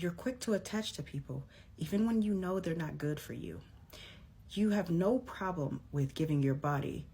you're quick to attach to people, even when you know they're not good for you. You have no problem with giving your body,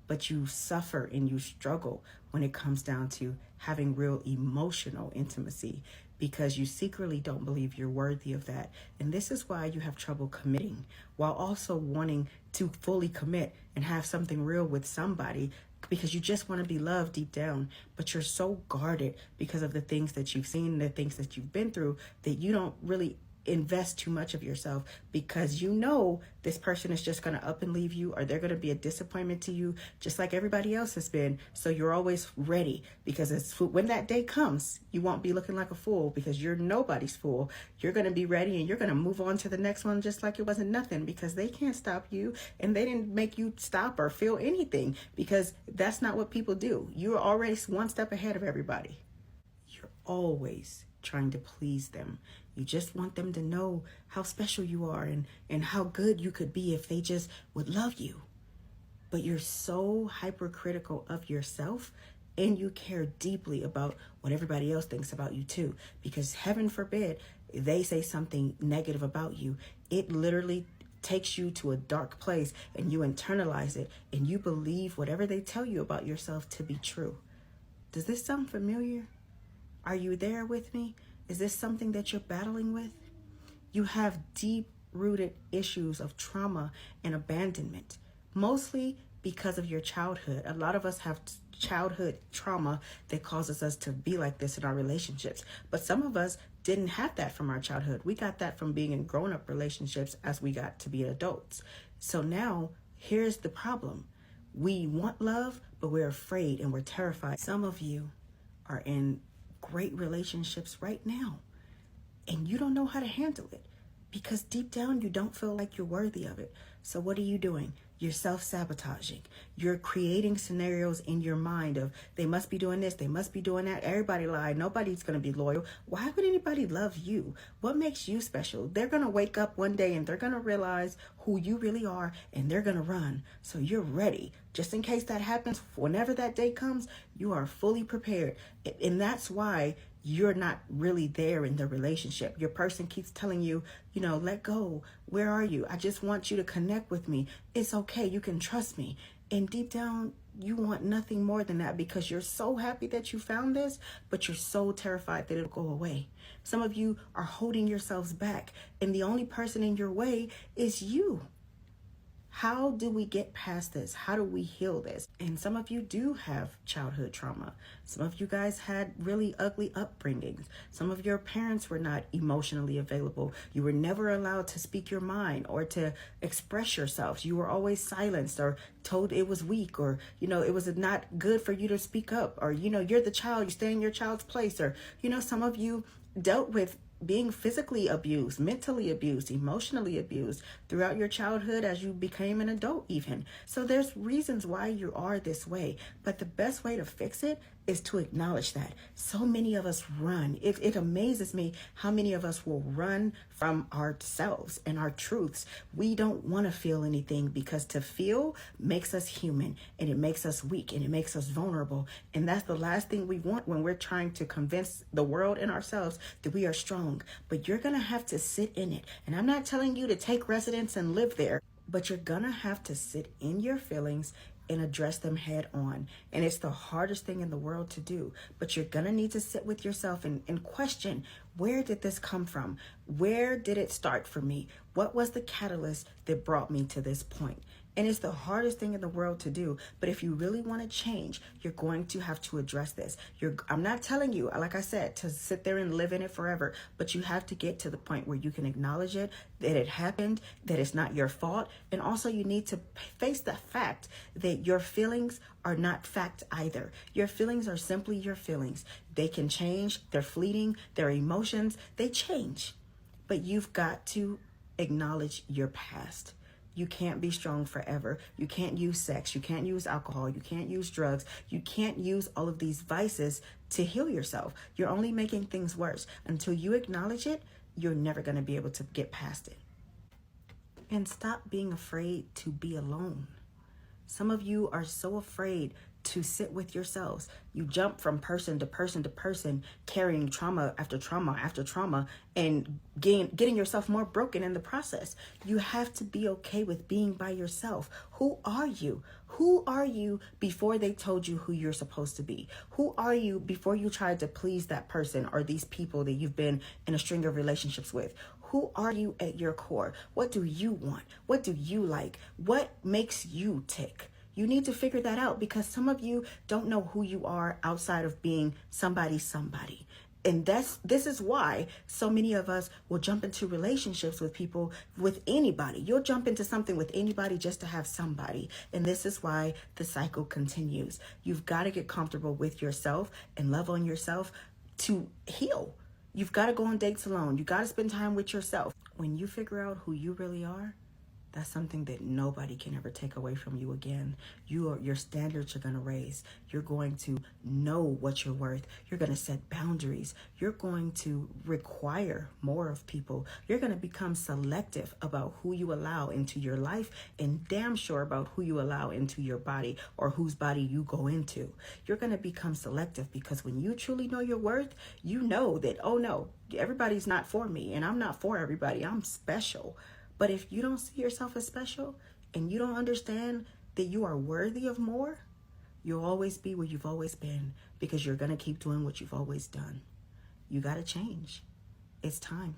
but you suffer and you struggle when it comes down to having real emotional intimacy because you secretly don't believe you're worthy of that. And this is why you have trouble committing while also wanting to fully commit and have something real with somebody because you just want to be loved deep down, but you're so guarded because of the things that you've seen, the things that you've been through, that you don't really invest too much of yourself because you know this person is just going to up and leave you, or they're going to be a disappointment to you just like everybody else has been. So you're always ready because when that day comes, you won't be looking like a fool because you're nobody's fool. You're going to be ready and you're going to move on to the next one just like it wasn't nothing because they can't stop you and they didn't make you stop or feel anything because that's not what people do. You're already one step ahead of everybody. You're always trying to please them. You just want them to know how special you are and how good you could be if they just would love you. But you're so hypercritical of yourself and you care deeply about what everybody else thinks about you too. Because heaven forbid they say something negative about you. It literally takes you to a dark place and you internalize it and you believe whatever they tell you about yourself to be true. Does this sound familiar? Are you there with me? Is this something that you're battling with? You have deep-rooted issues of trauma and abandonment, mostly because of your childhood. A lot of us have childhood trauma that causes us to be like this in our relationships. But some of us didn't have that from our childhood. We got that from being in grown-up relationships as we got to be adults. So now, here's the problem. We want love, but we're afraid and we're terrified. Some of you are in great relationships right now and you don't know how to handle it because deep down you don't feel like you're worthy of it. So what are you doing? You're self-sabotaging. You're creating scenarios in your mind of they must be doing this, they must be doing that. Everybody lied. Nobody's going to be loyal. Why would anybody love you? What makes you special? They're going to wake up one day and they're going to realize who you really are and they're going to run. So you're ready. Just in case that happens, whenever that day comes, you are fully prepared. And that's why you're not really there in the relationship. Your person keeps telling you, let go. Where are you? I just want you to connect with me. It's okay. You can trust me. And deep down, you want nothing more than that because you're so happy that you found this, but you're so terrified that it'll go away. Some of you are holding yourselves back, and the only person in your way is you. How do we get past this? How do we heal this? And some of you do have childhood trauma. Some of you guys had really ugly upbringings. Some of your parents were not emotionally available. You were never allowed to speak your mind or to express yourself. You were always silenced or told it was weak or, it was not good for you to speak up or, you're the child, you stay in your child's place or, some of you dealt with being physically abused, mentally abused, emotionally abused throughout your childhood as you became an adult even. So there's reasons why you are this way, but the best way to fix it is to acknowledge that. So many of us run. It amazes me how many of us will run from ourselves and our truths. We don't want to feel anything because to feel makes us human and it makes us weak and it makes us vulnerable. And that's the last thing we want when we're trying to convince the world and ourselves that we are strong. But you're going to have to sit in it. And I'm not telling you to take residence and live there, but you're going to have to sit in your feelings and address them head on. And it's the hardest thing in the world to do, but you're gonna need to sit with yourself and question, where did this come from? Where did it start for me? What was the catalyst that brought me to this point? And it's the hardest thing in the world to do. But if you really want to change, you're going to have to address this. I'm not telling you, like I said, to sit there and live in it forever. But you have to get to the point where you can acknowledge it, that it happened, that it's not your fault. And also you need to face the fact that your feelings are not fact either. Your feelings are simply your feelings. They can change. They're fleeting. Their emotions, they change. But you've got to acknowledge your past. You can't be strong forever. You can't use sex. You can't use alcohol. You can't use drugs. You can't use all of these vices to heal yourself. You're only making things worse. Until you acknowledge it, you're never going to be able to get past it. And stop being afraid to be alone. Some of you are so afraid to sit with yourselves. You jump from person to person to person, carrying trauma after trauma after trauma, and getting yourself more broken in the process. You have to be okay with being by yourself. Who are you? Who are you before they told you who you're supposed to be? Who are you before you tried to please that person or these people that you've been in a string of relationships with? Who are you at your core? What do you want? What do you like? What makes you tick? You need to figure that out, because some of you don't know who you are outside of being somebody. And this is why so many of us will jump into relationships with people, with anybody. You'll jump into something with anybody just to have somebody. And this is why the cycle continues. You've got to get comfortable with yourself and love on yourself to heal. You've got to go on dates alone. You got to spend time with yourself. When you figure out who you really are, that's something that nobody can ever take away from you again. Your standards are going to raise. You're going to know what you're worth. You're going to set boundaries. You're going to require more of people. You're going to become selective about who you allow into your life, and damn sure about who you allow into your body or whose body you go into. You're going to become selective, because when you truly know your worth, you know that, oh no, everybody's not for me, and I'm not for everybody. I'm special. But if you don't see yourself as special, and you don't understand that you are worthy of more, you'll always be where you've always been, because you're going to keep doing what you've always done. You got to change. It's time.